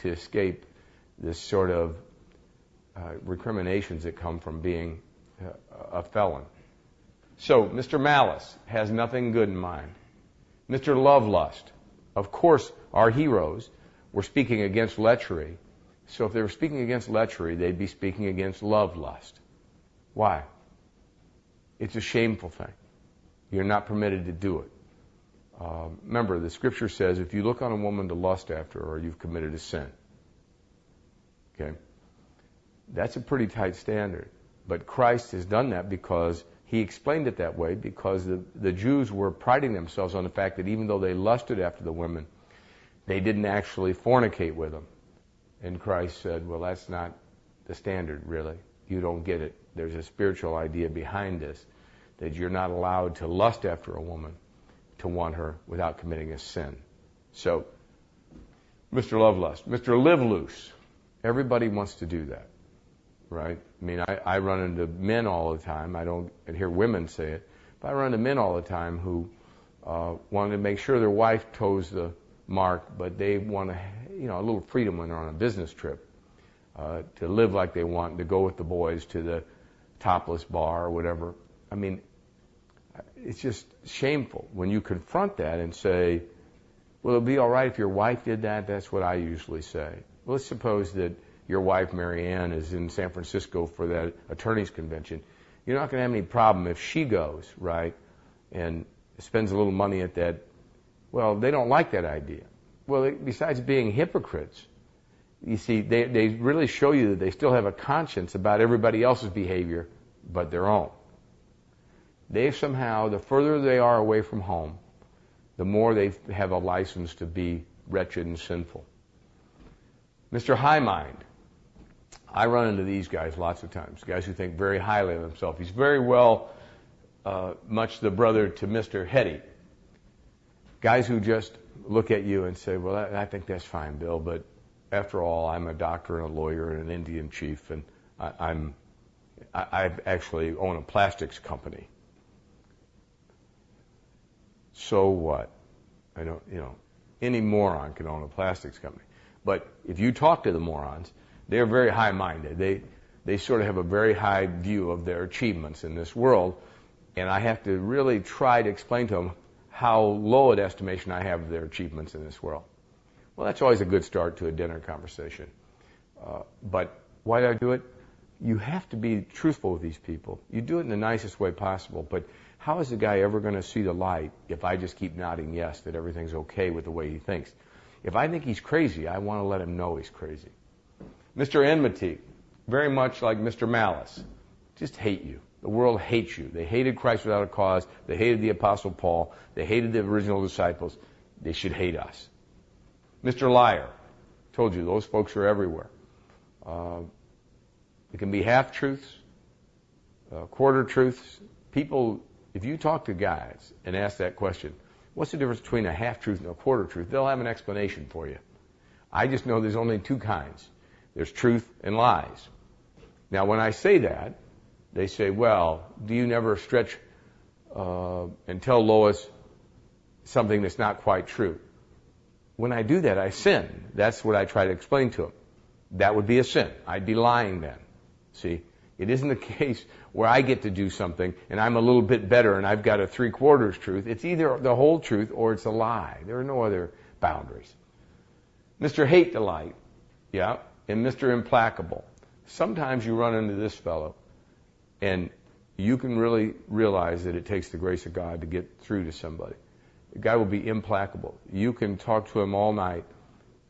to escape this sort of recriminations that come from being a felon. So, Mr. Malice has nothing good in mind. Mr. Lovelust, of course, our heroes were speaking against lechery. So if they were speaking against lechery, they'd be speaking against love lust. Why? It's a shameful thing. You're not permitted to do it. Remember, the scripture says if you look on a woman to lust after her, you've committed a sin. Okay? That's a pretty tight standard. But Christ has done that because he explained it that way, because the Jews were priding themselves on the fact that even though they lusted after the women, they didn't actually fornicate with them. And Christ said, well, that's not the standard, really. You don't get it. There's a spiritual idea behind this, that you're not allowed to lust after a woman, to want her without committing a sin. So, Mr. Lovelust, Mr. Live Loose, everybody wants to do that, right? I mean, I run into men all the time. I don't hear women say it, but I run into men all the time who want to make sure their wife toes the mark, but they want to, a little freedom when they're on a business trip, to live like they want, to go with the boys to the topless bar or whatever. I mean, it's just shameful when you confront that and say, well, it'll be all right if your wife did that. That's what I usually say. Well, let's suppose that your wife, Mary Ann, is in San Francisco for that attorney's convention. You're not going to have any problem if she goes, right, and spends a little money at that. Well, they don't like that idea. Well, besides being hypocrites, you see, they really show you that they still have a conscience about everybody else's behavior but their own. They somehow, the further they are away from home, the more they have a license to be wretched and sinful. Mr. High Mind. I run into these guys lots of times, guys who think very highly of themselves. He's very well much the brother to Mr. Heady. Guys who just look at you and say, well, I think that's fine, Bill, but after all, I'm a doctor and a lawyer and an Indian chief, and I actually own a plastics company. So what? I don't, any moron can own a plastics company. But if you talk to the morons, they're very high-minded. They sort of have a very high view of their achievements in this world, and I have to really try to explain to them how low an estimation I have of their achievements in this world. Well, that's always a good start to a dinner conversation. But why do I do it? You have to be truthful with these people. You do it in the nicest way possible, but how is the guy ever going to see the light if I just keep nodding yes, that everything's okay with the way he thinks? If I think he's crazy, I want to let him know he's crazy. Mr. Enmity, very much like Mr. Malice, just hate you. The world hates you. They hated Christ without a cause. They hated the Apostle Paul. They hated the original disciples. They should hate us. Mr. Liar, told you, those folks are everywhere. It can be half-truths, quarter truths. People, if you talk to guys and ask that question, what's the difference between a half-truth and a quarter truth? They'll have an explanation for you. I just know there's only two kinds. There's truth and lies. Now, when I say that, they say, well, do you never stretch and tell Lois something that's not quite true? When I do that, I sin. That's what I try to explain to them. That would be a sin. I'd be lying then. See? It isn't the case where I get to do something and I'm a little bit better and I've got a three-quarters truth. It's either the whole truth or it's a lie. There are no other boundaries. Mr. Hate Delight, yeah, and Mr. Implacable. Sometimes you run into this fellow and you can really realize that it takes the grace of God to get through to somebody. The guy will be implacable. You can talk to him all night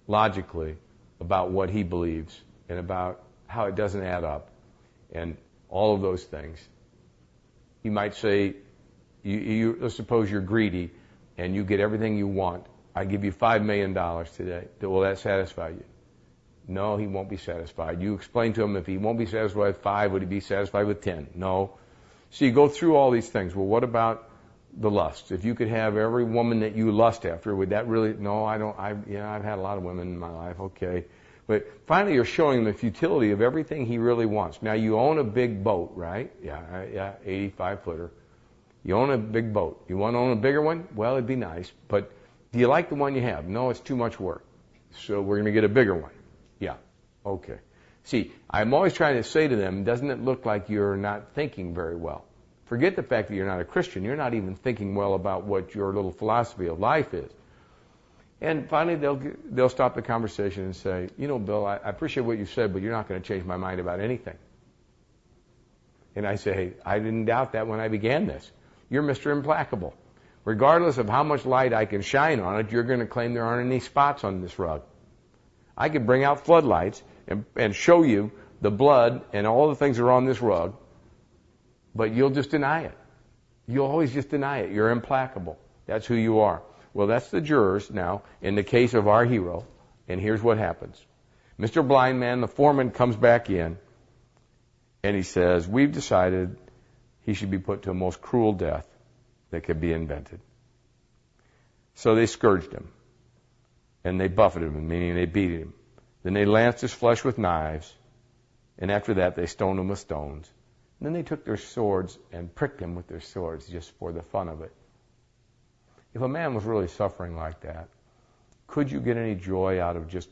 logically about what he believes and about how it doesn't add up and all of those things. You might say, let's suppose you're greedy and you get everything you want. I give you $5 million today. Will that satisfy you? No, he won't be satisfied. You explain to him if he won't be satisfied with 5, would he be satisfied with 10? No. So you go through all these things. Well, what about the lust? If you could have every woman that you lust after, would that really? No, I don't. I've had a lot of women in my life. Okay. But finally, you're showing him the futility of everything he really wants. Now, you own a big boat, right? Yeah, 85-footer. You own a big boat. You want to own a bigger one? Well, it'd be nice. But do you like the one you have? No, it's too much work. So we're going to get a bigger one. Okay. See, I'm always trying to say to them, doesn't it look like you're not thinking very well? Forget the fact that you're not a Christian. You're not even thinking well about what your little philosophy of life is. And finally, they'll stop the conversation and say, you know, Bill, I appreciate what you said, but you're not going to change my mind about anything. And I say, hey, I didn't doubt that when I began this. You're Mr. Implacable. Regardless of how much light I can shine on it, you're going to claim there aren't any spots on this rug. I could bring out floodlights and show you the blood and all the things that are on this rug, but you'll just deny it. You'll always just deny it. You're implacable. That's who you are. Well, that's the jurors now in the case of our hero, and here's what happens. Mr. Blind Man, the foreman, comes back in, and he says, we've decided he should be put to a most cruel death that could be invented. So they scourged him, and they buffeted him, meaning they beat him. Then they lanced his flesh with knives, and after that they stoned him with stones. And then they took their swords and pricked him with their swords just for the fun of it. If a man was really suffering like that, could you get any joy out of just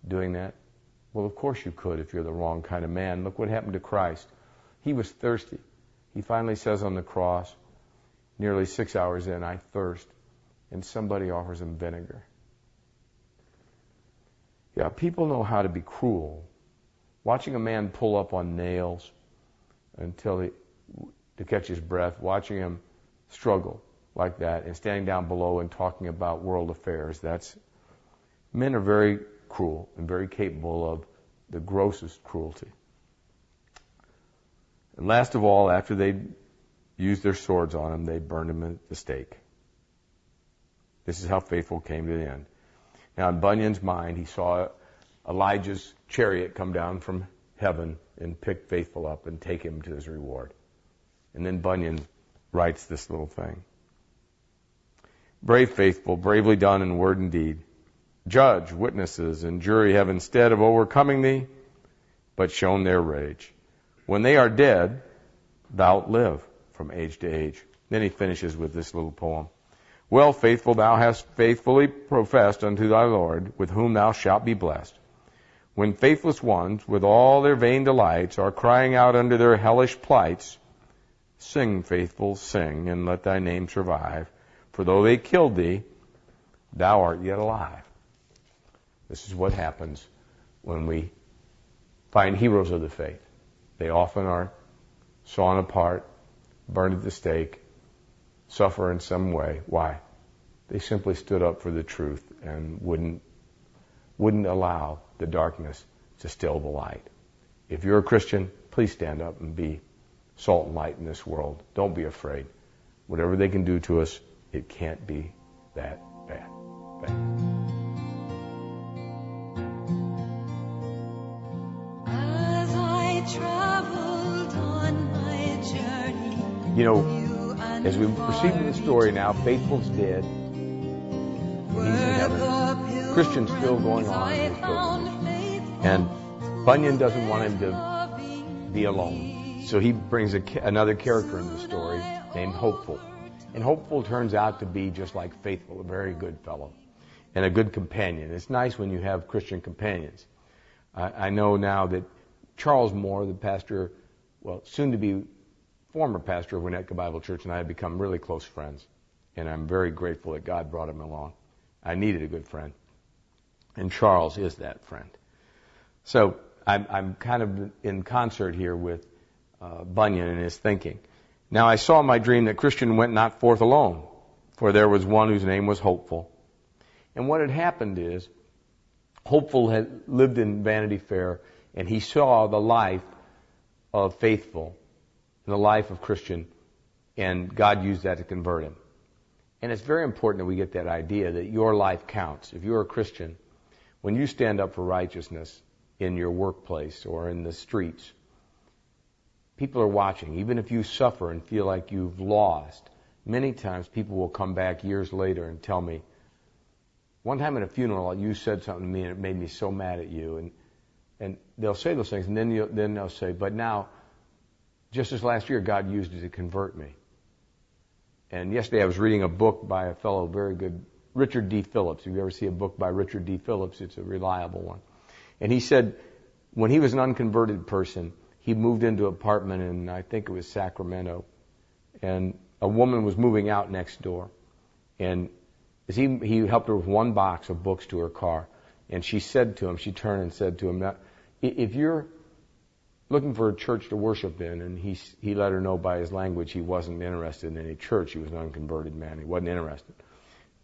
doing that? Well, of course you could if you're the wrong kind of man. Look what happened to Christ. He was thirsty. He finally says on the cross, nearly 6 hours in, I thirst. And somebody offers him vinegar. Yeah, people know how to be cruel. Watching a man pull up on nails to catch his breath, watching him struggle like that, and standing down below and talking about world affairs. Men are very cruel and very capable of the grossest cruelty. And last of all, after they used their swords on him, they burned him at the stake. This is how Faithful came to the end. Now, in Bunyan's mind, he saw Elijah's chariot come down from heaven and pick Faithful up and take him to his reward. And then Bunyan writes this little thing. Brave Faithful, bravely done in word and deed. Judge, witnesses, and jury have instead of overcoming thee, but shown their rage. When they are dead, thou live from age to age. Then he finishes with this little poem. Well, Faithful, thou hast faithfully professed unto thy Lord, with whom thou shalt be blessed. When faithless ones, with all their vain delights, are crying out under their hellish plights, sing, Faithful, sing, and let thy name survive. For though they killed thee, thou art yet alive. This is what happens when we find heroes of the faith. They often are sawn apart, burned at the stake, suffer in some way. Why? They simply stood up for the truth and wouldn't allow the darkness to still the light. If you're a Christian, please stand up and be salt and light in this world. Don't be afraid. Whatever they can do to us, it can't be that bad. Thanks. As I traveled on my journey, You know, as we proceed with the story now, Faithful's dead. He's in heaven. Christian's still going on in his pilgrimage. And Bunyan doesn't want him to be alone. So he brings another character in the story named Hopeful. And Hopeful turns out to be just like Faithful, a very good fellow and a good companion. It's nice when you have Christian companions. I know now that Charles Moore, the pastor, well, soon to be former pastor of Winnetka Bible Church, and I have become really close friends. And I'm very grateful that God brought him along. I needed a good friend. And Charles is that friend. So I'm kind of in concert here with Bunyan and his thinking. Now I saw in my dream that Christian went not forth alone, for there was one whose name was Hopeful. And what had happened is, Hopeful had lived in Vanity Fair, and he saw the life of Faithful, and the life of Christian, and God used that to convert him. And it's very important that we get that idea that your life counts. If you're a Christian, when you stand up for righteousness in your workplace or in the streets, people are watching. Even if you suffer and feel like you've lost, many times people will come back years later and tell me, one time at a funeral you said something to me and it made me so mad at you. And they'll say those things, and then they'll say, but now, just as last year, God used it to convert me. And yesterday I was reading a book by a fellow very good, Richard D. Phillips. If you ever see a book by Richard D. Phillips, it's a reliable one. And he said, When he was an unconverted person, he moved into an apartment in, I think it was Sacramento, and a woman was moving out next door. And as he helped her with one box of books to her car, and she turned and said to him, "Now, if you're looking for a church to worship in," and he let her know by his language he wasn't interested in any church. He was an unconverted man. He wasn't interested.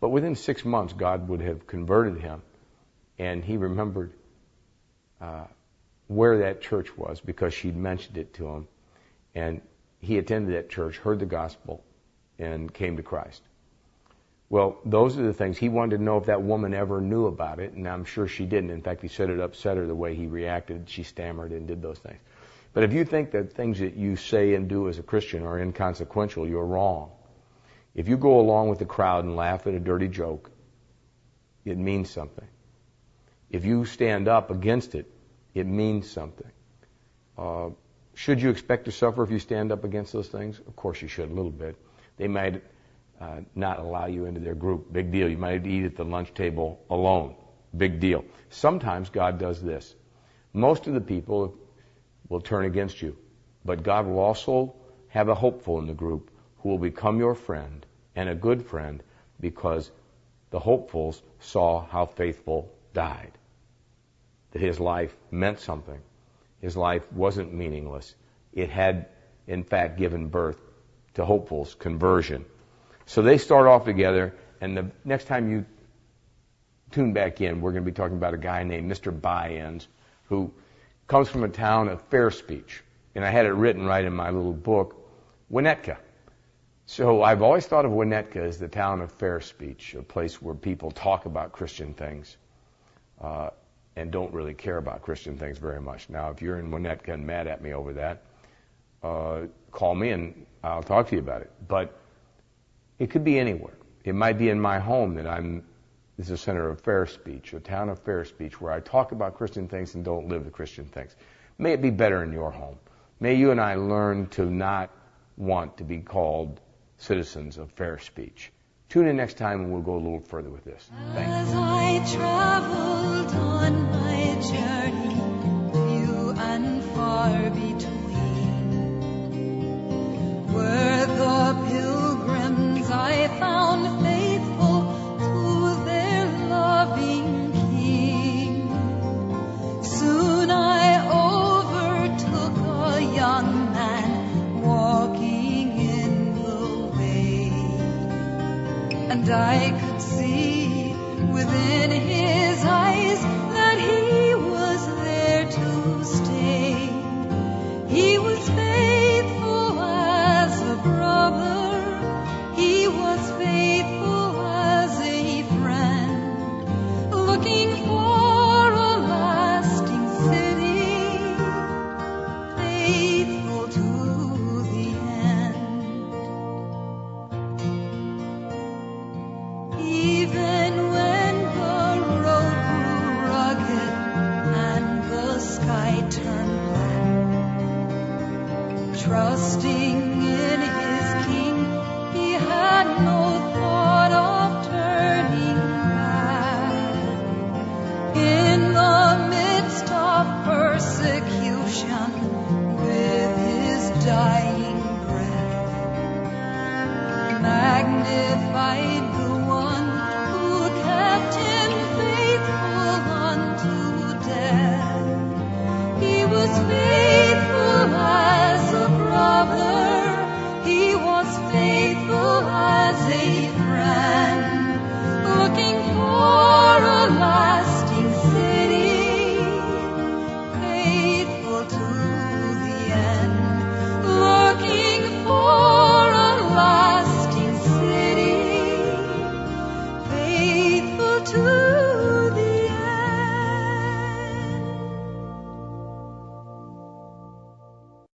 But within 6 months, God would have converted him, and he remembered where that church was because she'd mentioned it to him. And he attended that church, heard the gospel, and came to Christ. Well, those are the things. He wanted to know if that woman ever knew about it, and I'm sure she didn't. In fact, he said it upset her the way he reacted. She stammered and did those things. But if you think that things that you say and do as a Christian are inconsequential, you're wrong. If you go along with the crowd and laugh at a dirty joke, it means something. If you stand up against it, it means something. Should you expect to suffer if you stand up against those things? Of course you should, a little bit. They might not allow you into their group. Big deal. You might eat at the lunch table alone. Big deal. Sometimes God does this. Most of the people will turn against you, but God will also have a hopeful in the group who will become your friend and a good friend because the hopefuls saw how faithful died. That his life meant something. His life wasn't meaningless. It had, in fact, given birth to hopefuls, conversion. So they start off together, and the next time you tune back in, we're going to be talking about a guy named Mr. By-Ends who comes from a town of fair speech. And I had it written right in my little book, Winnetka. So I've always thought of Winnetka as the town of fair speech, a place where people talk about Christian things and don't really care about Christian things very much. Now, if you're in Winnetka and mad at me over that, call me and I'll talk to you about it. But it could be anywhere. It might be in my home that this is a center of fair speech, a town of fair speech, where I talk about Christian things and don't live the Christian things. May it be better in your home. May you and I learn to not want to be called citizens of fair speech. Tune in next time and we'll go a little further with this. Thank you. As I traveled on my